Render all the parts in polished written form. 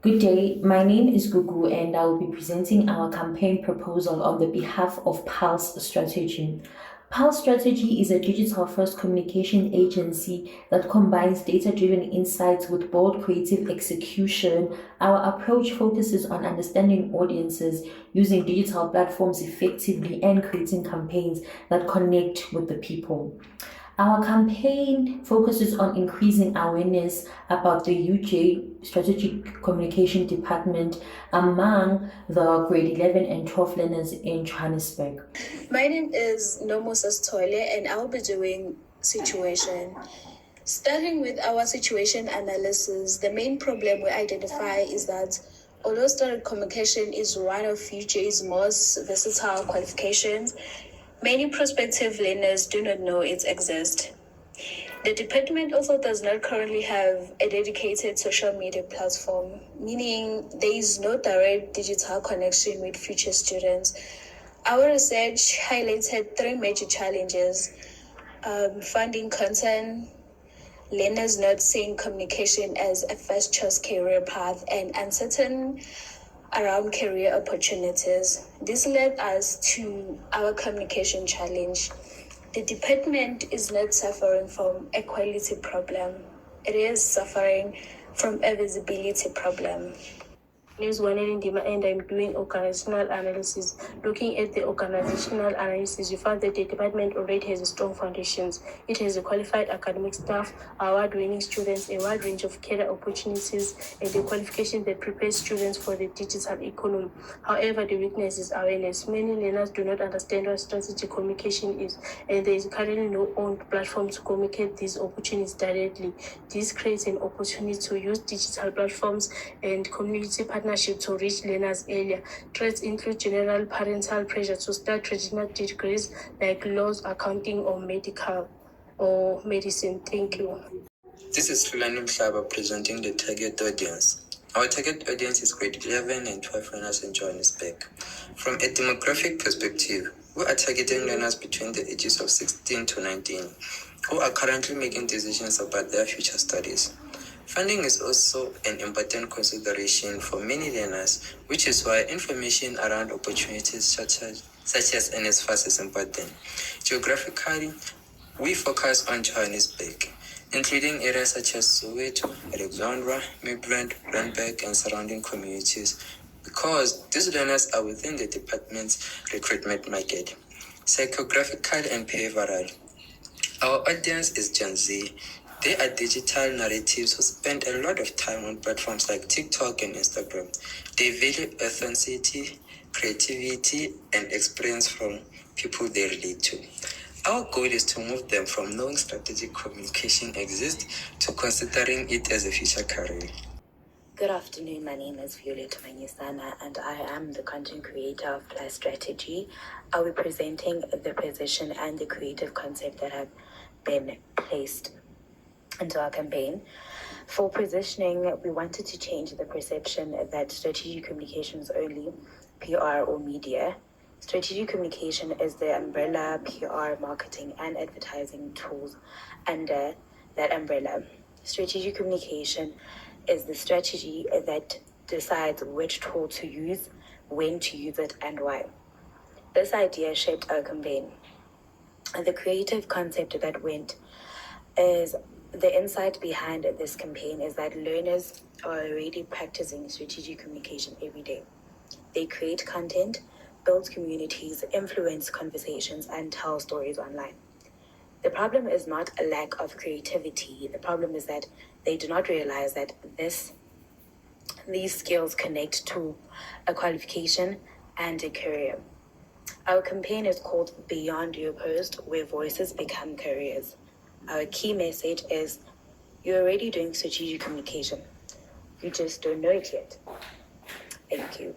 Good day, my name is Gugu and I will be presenting our campaign proposal on the behalf of Pulse Strategy. Pulse Strategy is a digital first communication agency that combines data driven insights with bold creative execution. Our approach focuses on understanding audiences, using digital platforms effectively, and creating campaigns that connect with the people. Our campaign focuses on increasing awareness about the UJ Strategic Communication Department among the grade 11 and 12 learners in Johannesburg. My name is Nomo Toile and I'll be doing situation. Starting with our situation analysis, the main problem we identify is that although strategic communication is one of UJ's most versatile qualifications, many prospective learners do not know it exists. The department also does not currently have a dedicated social media platform, meaning there is no direct digital connection with future students. Our research highlighted three major challenges: funding content, learners not seeing communication as a first choice career path, and uncertain around career opportunities. This led us to our communication challenge. The department is not suffering from a quality problem. It is suffering from a visibility problem. Is one Ndima and I'm doing organizational analysis. Looking at the organizational analysis, we found that the department already has strong foundations. It has a qualified academic staff, award-winning students, a wide range of career opportunities, and a qualification that prepares students for the digital economy. However, the weakness is awareness. Many learners do not understand what strategic communication is, and there is currently no owned platform to communicate these opportunities directly. This creates an opportunity to use digital platforms and community partners to reach learners earlier. Threats include general parental pressure to start traditional degrees like laws, accounting, or medical or medicine. Thank you. This is Fulani Mhlaba presenting the target audience. Our target audience is grade 11 and 12 learners in Johannesburg. From a demographic perspective, we are targeting learners between the ages of 16 to 19 who are currently making decisions about their future studies. Funding is also an important consideration for many learners, which is why information around opportunities such as NSFAS is important. Geographically, we focus on Johannesburg, including areas such as Soweto, Alexandra, Midrand, Randburg, and surrounding communities, because these learners are within the department's recruitment market. Psychographical and behavioral. Our audience is Gen Z. They are digital natives who spend a lot of time on platforms like TikTok and Instagram. They value authenticity, creativity, and experience from people they relate to. Our goal is to move them from knowing strategic communication exists to considering it as a future career. Good afternoon, my name is Violeta Manyisana and I am the content creator of Plus Strategy. I'll be presenting the position and the creative concept that have been placed into our campaign. For positioning, we wanted to change the perception that strategic communication is only PR or media. Strategic communication is the umbrella PR, marketing, and advertising tools under that umbrella. Strategic communication is the strategy that decides which tool to use, when to use it, and why. This idea shaped our campaign. And the creative concept that went is the insight behind this campaign is that learners are already practicing strategic communication every day. They create content, build communities, influence conversations, and tell stories online. The problem is not a lack of creativity. The problem is that they do not realize that these skills connect to a qualification and a career. Our campaign is called Beyond Your Post, where voices become careers. Our key message is you're already doing strategic communication. You just don't know it yet. Thank you.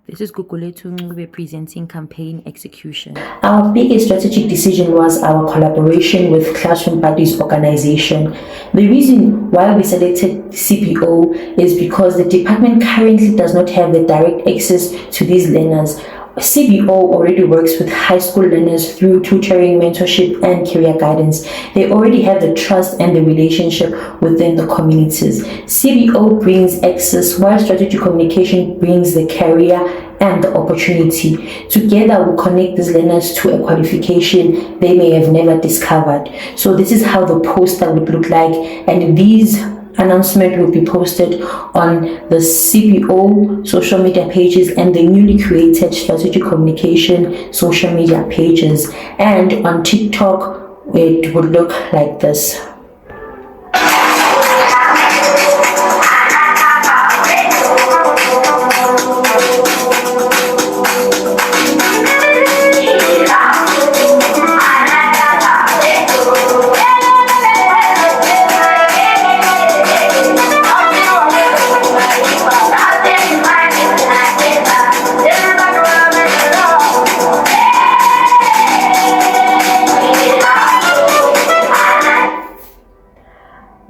This is Guguletu Ngube presenting campaign execution. Our biggest strategic decision was our collaboration with Classroom Buddies organization. The reason why we selected CPO is because the department currently does not have the direct access to these learners. CBO already works with high school learners through tutoring, mentorship, and career guidance. They already have the trust and the relationship within the communities. CBO brings access, while strategic communication brings the career and the opportunity. Together, we connect these learners to a qualification they may have never discovered. So this is how the poster would look like, and these announcement will be posted on the CBO social media pages and the newly created strategic communication social media pages. And on TikTok, it would look like this.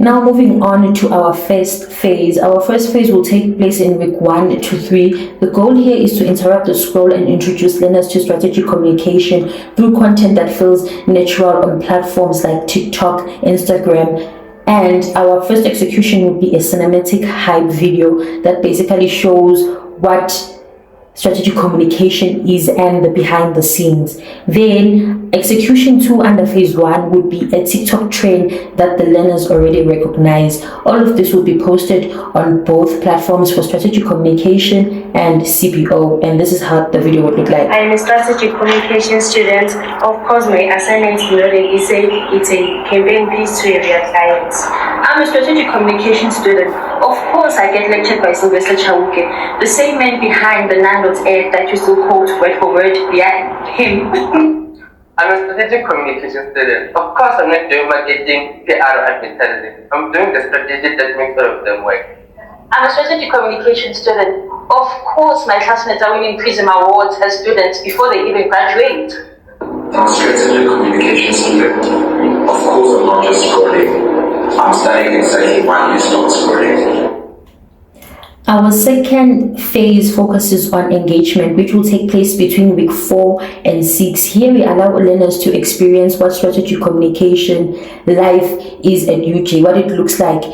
Now moving on to our first phase. Our first phase will take place in week 1 to 3. The goal here is to interrupt the scroll and introduce learners to strategic communication through content that feels natural on platforms like TikTok, Instagram. And our first execution will be a cinematic hype video that basically shows what strategic communication is and the behind the scenes. Then execution 2 under phase 1 would be a TikTok trend that the learners already recognize. All of this will be posted on both platforms for strategic communication and CBO, and this is how the video would look like. I am a strategic communication student. Of course, my assignment is it's a campaign piece to your clients. I'm a strategic communication student. Of course, I get lectured by Sylvester Chauke, the same man behind the Nando's ad that you still quote word for word. Yeah, him. I'm a strategic communication student. Of course, I'm not doing marketing, PR, or advertising. I'm doing the strategy that makes all of them work. I'm a strategic communication student. Of course, my classmates are winning PRISM awards as students before they even graduate. I'm a strategic communication student. Of course, I'm not just scrolling. I'm studying exactly why you stop scrolling. Our second phase focuses on engagement, which will take place between week 4 and 6. Here we allow learners to experience what strategic communication life is at UJ, what it looks like,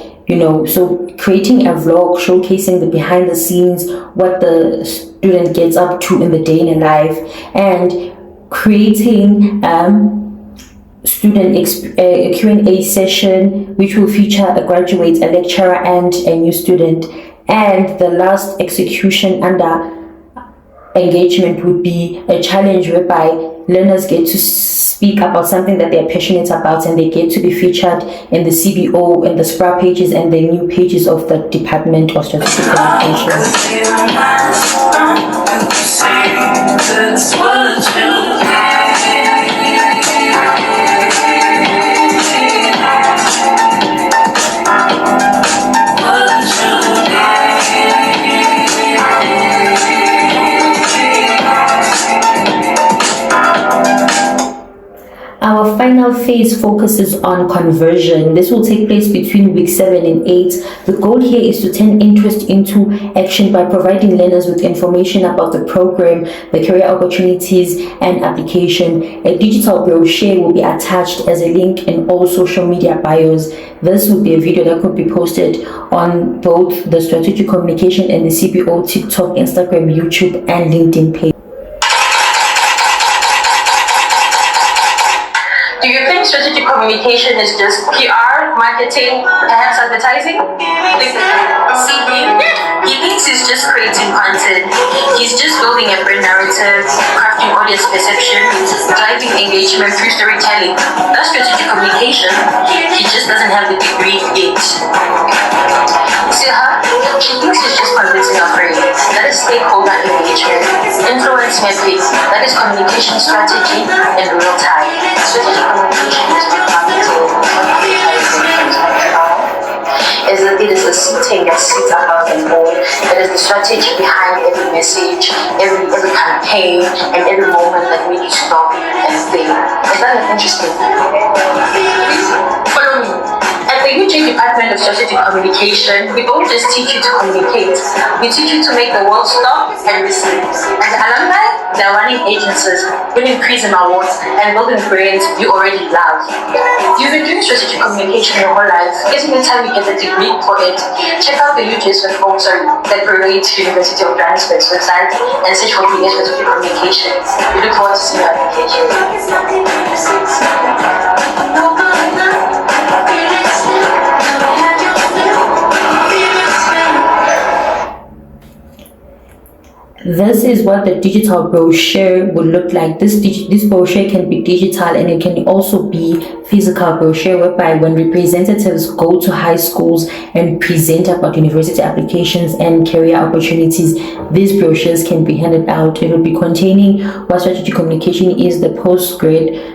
so creating a vlog showcasing the behind the scenes, what the student gets up to in the day in life, and creating student a Q&A session which will feature a graduate, a lecturer, and a new student. And the last execution under engagement would be a challenge whereby learners get to speak about something that they're passionate about, and they get to be featured in the CBO and the Scrap pages and the new pages of the Department of Strategic Communication. Our final phase focuses on conversion. This will take place between week 7 and 8. The goal here is to turn interest into action by providing learners with information about the program, the career opportunities, and application. A digital brochure will be attached as a link in all social media bios. This would be a video that could be posted on both the strategic communication and the CBO TikTok, Instagram, YouTube, and LinkedIn page. Do you think strategic communication is just PR, marketing, perhaps advertising? See him? He thinks he's just creating content. He's just building a brand narrative, crafting audience perception, driving engagement through storytelling. That's strategic communication. He just doesn't have the degree yet. See her? She thinks she's just convincing her friend. That is stakeholder engagement. Influence mapping. That is communication strategy in real time. Strategic communication is not marketing. It is the sitting that sits above them all. It is the strategy behind every message, every campaign, and every moment that we stop and think. Is that interesting? Follow me. At the UJ Department of Strategic Communication, we don't just teach you to communicate, we teach you to make the world stop and listen. As alumni, they're running agencies, winning Prism Awards, and building brands you already love. You've been doing strategic communication your whole life. Isn't it time you get a degree for it? Check out the UJ's that parade University of Johannesburg's website and search for BS Strategic Communication. We look forward to seeing your application. This is what the digital brochure would look like. This brochure can be digital and it can also be physical brochure, whereby when representatives go to high schools and present about university applications and career opportunities, these brochures can be handed out. It will be containing what strategic communication is, the postgrad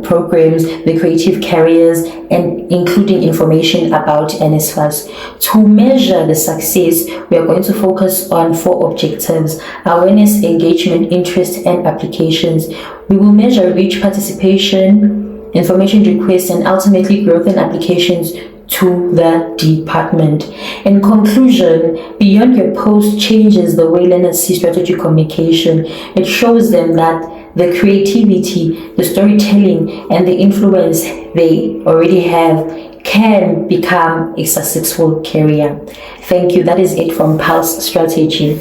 programs, the creative careers, and including information about NSFAS. To measure the success, we are going to focus on 4 objectives: awareness, engagement, interest, and applications. We will measure reach, participation, information requests, and ultimately growth and applications to the department. In conclusion, Beyond Your Post changes the way learners see strategic communication. It shows them that the creativity, the storytelling, and the influence they already have can become a successful career. Thank you. That is it from Pulse Strategy.